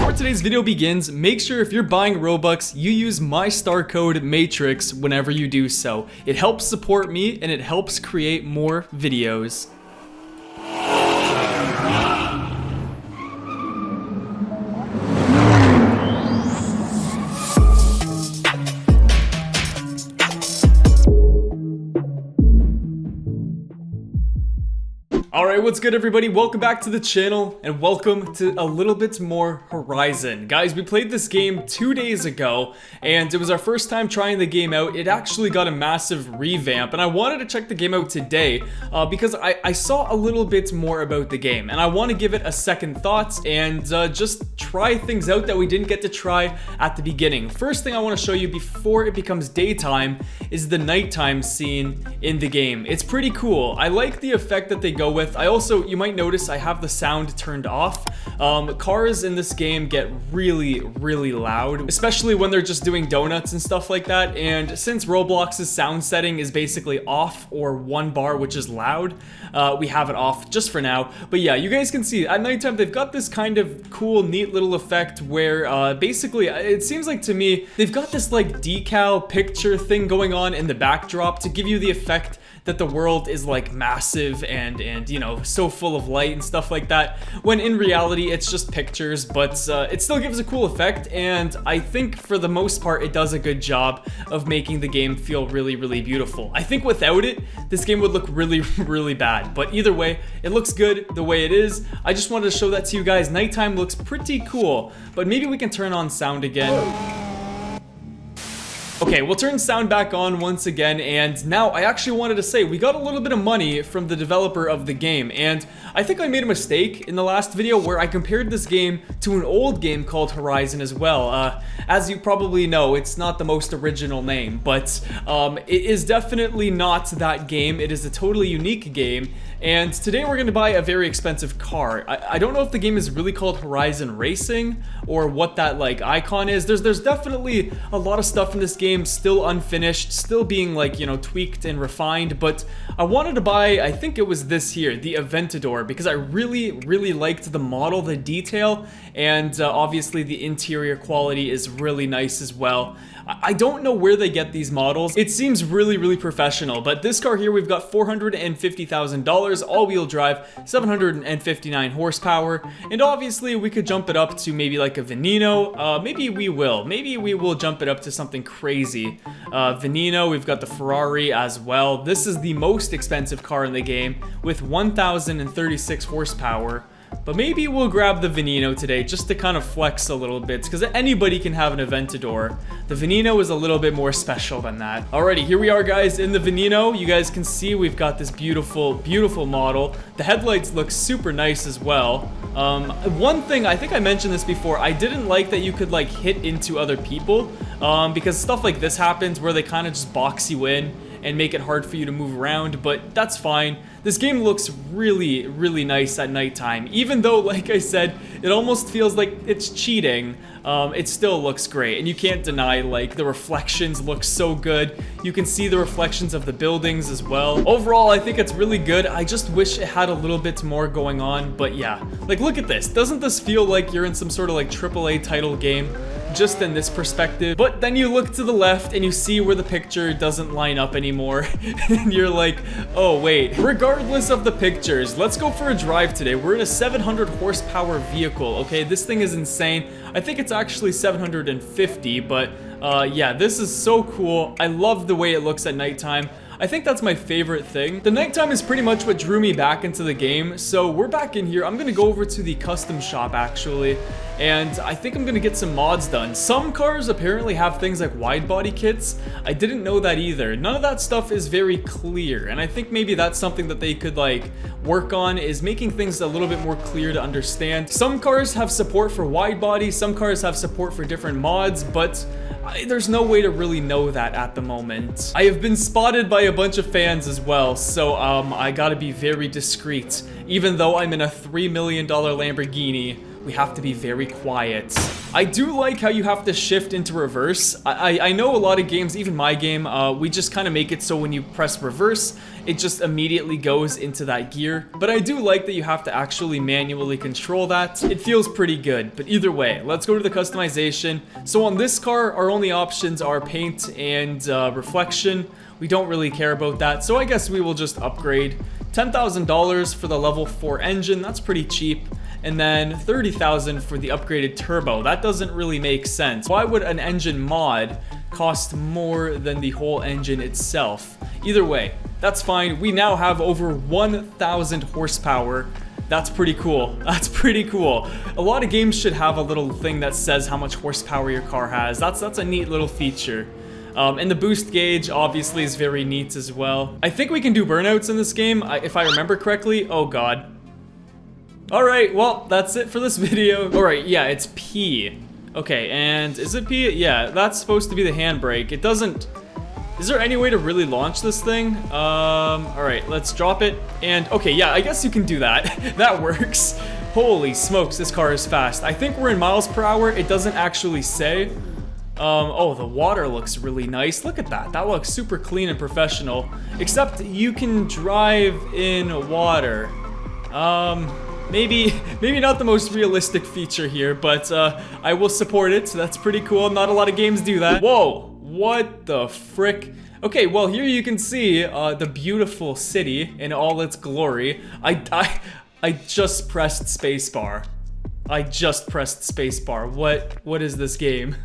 before today's video begins, make sure if you're buying Robux, you use my star code Matrix whenever you do so. It helps support me and it helps create more videos. Alright, what's good everybody? Welcome back to the channel and welcome to a little bit more Horizon. Guys, we played this game 2 days ago and it was our first time trying the game out. It actually got a massive revamp and I wanted to check the game out today because I saw a little bit more about the game and I want to give it a second thought and just try things out that we didn't get to try at the beginning. First thing I want to show you before it becomes daytime is the nighttime scene in the game. It's pretty cool. I like the effect that they go with. I also, you might notice I have the sound turned off. Cars in this game get really loud, especially when they're just doing donuts and stuff like that. And since Roblox's sound setting is basically off or 1 bar, which is loud, we have it off just for now. But yeah, you guys can see at nighttime they've got this kind of cool, neat little effect where basically it seems like to me they've got this like decal picture thing going on in the backdrop to give you the effect that the world is like massive and you know, so full of light and stuff like that, when in reality it's just pictures. But it still gives a cool effect, and I think for the most part it does a good job of making the game feel really beautiful. I think without it this game would look really bad, but either way it looks good the way it is. I just wanted to show that to you guys. Nighttime looks pretty cool, but maybe we can turn on sound again. Okay, we'll turn sound back on once again, and now I actually wanted to say we got a little bit of money from the developer of the game, and I think I made a mistake in the last video where I compared this game to an old game called Horizon as well. As you probably know, it's not the most original name, but it is definitely not that game. It is a totally unique game, and today we're going to buy a very expensive car. I don't know if the game is really called Horizon Racing or what that like icon is. There's definitely a lot of stuff in this game still unfinished, still being like, you know, tweaked and refined, but I wanted to buy, I think it was this here, the Aventador, because I really liked the model, the detail, and obviously the interior quality is really nice as well. I don't know where they get these models. It seems really professional, but this car here, we've got $450,000, all-wheel drive, 759 horsepower, and obviously we could jump it up to maybe like a Veneno. Maybe we will jump it up to something crazy. Veneno, we've got the Ferrari as well. This is the most expensive car in the game with 1,036 horsepower. But maybe we'll grab the Veneno today just to kind of flex a little bit, because anybody can have an Aventador. The Veneno is a little bit more special than that. Alrighty, here we are guys in the Veneno. You guys can see we've got this beautiful model. The headlights look super nice as well. One thing, I think I mentioned this before, I didn't like that you could like hit into other people, because stuff like this happens where they kind of just box you in and make it hard for you to move around, but that's fine. This game looks really nice at nighttime. Even though, like I said, it almost feels like it's cheating, it still looks great. And you can't deny, like, the reflections look so good. You can see the reflections of the buildings as well. Overall, I think it's really good. I just wish it had a little bit more going on, but yeah. Like, look at this. Doesn't this feel like you're in some sort of, like, AAA title game? Just in this perspective. But then you look to the left and you see where the picture doesn't line up anymore and you're like, oh wait. Regardless of the pictures, let's go for a drive today. We're in a 700 horsepower vehicle. Okay, this thing is insane. I think it's actually 750, but yeah, this is so cool. I love the way it looks at nighttime. I think that's my favorite thing. The nighttime is pretty much what drew me back into the game, so we're back in here. I'm gonna go over to the custom shop actually, and I think I'm gonna get some mods done. Some cars apparently have things like wide body kits. I didn't know that either. None of that stuff is very clear, and I think maybe that's something that they could like work on, is making things a little bit more clear to understand. Some cars have support for wide body, some cars have support for different mods, but there's no way to really know that at the moment. I have been spotted by a bunch of fans as well, so I gotta be very discreet. Even though I'm in a $3 million Lamborghini, we have to be very quiet. I do like how you have to shift into reverse. I know a lot of games, even my game, we just kind of make it so when you press reverse, it just immediately goes into that gear. But I do like that you have to actually manually control that. It feels pretty good, but either way, let's go to the customization. So on this car, our only options are paint and reflection. We don't really care about that, so I guess we will just upgrade. $10,000 for the level 4 engine, that's pretty cheap. And then $30,000 for the upgraded turbo. That doesn't really make sense. Why would an engine mod cost more than the whole engine itself? Either way, that's fine. We now have over 1,000 horsepower. That's pretty cool. That's pretty cool. A lot of games should have a little thing that says how much horsepower your car has. That's a neat little feature. And the boost gauge obviously is very neat as well. I think we can do burnouts in this game, if I remember correctly. Oh god. Alright, well, that's it for this video. Alright, yeah, it's P. Okay, and is it P? Yeah, that's supposed to be the handbrake. It doesn't... Is there any way to really launch this thing? Alright, let's drop it. And, okay, yeah, I guess you can do that. That works. Holy smokes, this car is fast. I think we're in miles per hour. It doesn't actually say. Oh, the water looks really nice. Look at that. That looks super clean and professional. Except you can drive in water. Maybe not the most realistic feature here, but I will support it. So that's pretty cool. Not a lot of games do that. Whoa, what the frick? Okay, well here you can see the beautiful city in all its glory. I just pressed spacebar. I just pressed spacebar. What is this game?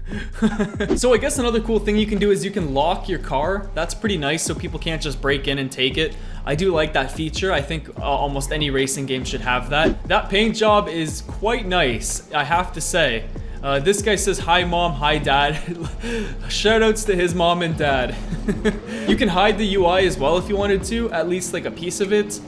So I guess another cool thing you can do is you can lock your car. That's pretty nice, so people can't just break in and take it. I do like that feature. I think almost any racing game should have that. That paint job is quite nice, I have to say. This guy says, hi mom, hi dad. Shoutouts to his mom and dad. You can hide the UI as well if you wanted to, at least like a piece of it.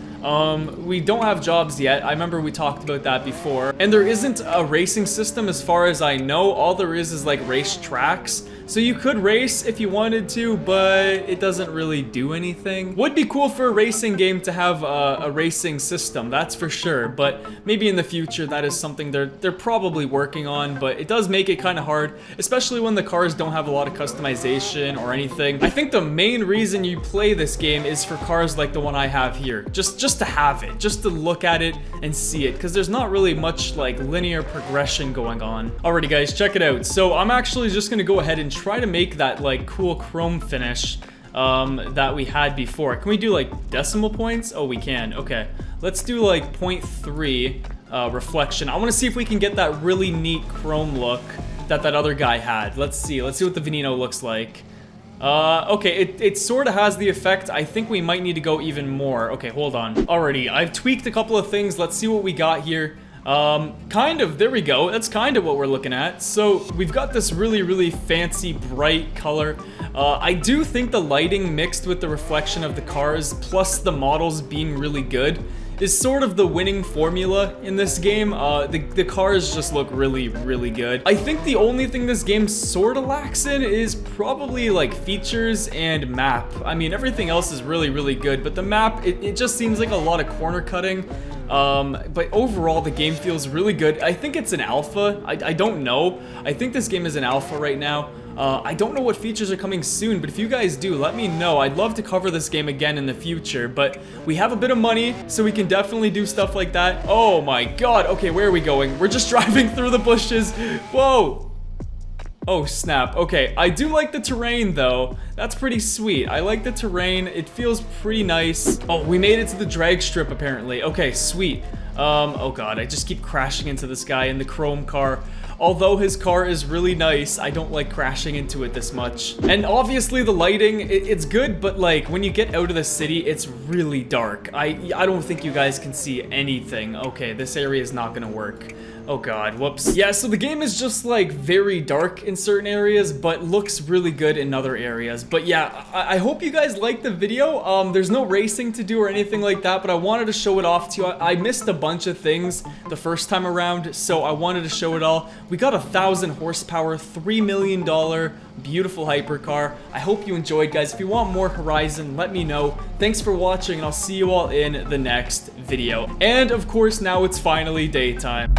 We don't have jobs yet. I remember we talked about that before. And there isn't a racing system as far as I know. All there is like race tracks. So you could race if you wanted to, but it doesn't really do anything. Would be cool for a racing game to have a racing system, that's for sure. But maybe in the future that is something they're probably working on, but it does make it kind of hard, especially when the cars don't have a lot of customization or anything. I think the main reason you play this game is for cars like the one I have here. Just to have it, just to look at it and see it, because there's not really much like linear progression going on. Alrighty guys, check it out. So I'm actually just gonna go ahead and try to make that like cool chrome finish that we had before. Can we do like decimal points? Oh, we can. Okay, let's do like 0.3 reflection. I want to see if we can get that really neat chrome look that other guy had. Let's see what the Veneno looks like. Okay, it sort of has the effect. I think we might need to go even more. Okay, hold on. Alrighty, I've tweaked a couple of things. Let's see what we got here. Kind of, there we go. That's kind of what we're looking at. So we've got this really fancy bright color. I do think the lighting mixed with the reflection of the cars plus the models being really good is sort of the winning formula in this game. The cars just look really good. I think the only thing this game sort of lacks in is probably like features and map. I mean, everything else is really good, but the map, it just seems like a lot of corner cutting. But overall the game feels really good. I think it's an alpha. I don't know. I think this game is an alpha right now. I don't know what features are coming soon, but if you guys do, let me know. I'd love to cover this game again in the future, but we have a bit of money, so we can definitely do stuff like that. Oh my god. Okay, where are we going? We're just driving through the bushes. Whoa. Oh snap. Okay, I do like the terrain though. That's pretty sweet. I like the terrain. It feels pretty nice. Oh, we made it to the drag strip apparently. Okay, sweet. Oh god, I just keep crashing into this guy in the chrome car. Although his car is really nice, I don't like crashing into it this much. And obviously the lighting, it's good, but like when you get out of the city, it's really dark. I don't think you guys can see anything. Okay, this area is not gonna work. Oh god, whoops. Yeah, so the game is just like very dark in certain areas, but looks really good in other areas. But yeah, I hope you guys liked the video. There's no racing to do or anything like that, but I wanted to show it off to you. I missed a bunch of things the first time around, so I wanted to show it all. We got 1,000 horsepower, $3 million, beautiful hypercar. I hope you enjoyed, guys. If you want more Horizon, let me know. Thanks for watching, and I'll see you all in the next video. And of course, now it's finally daytime.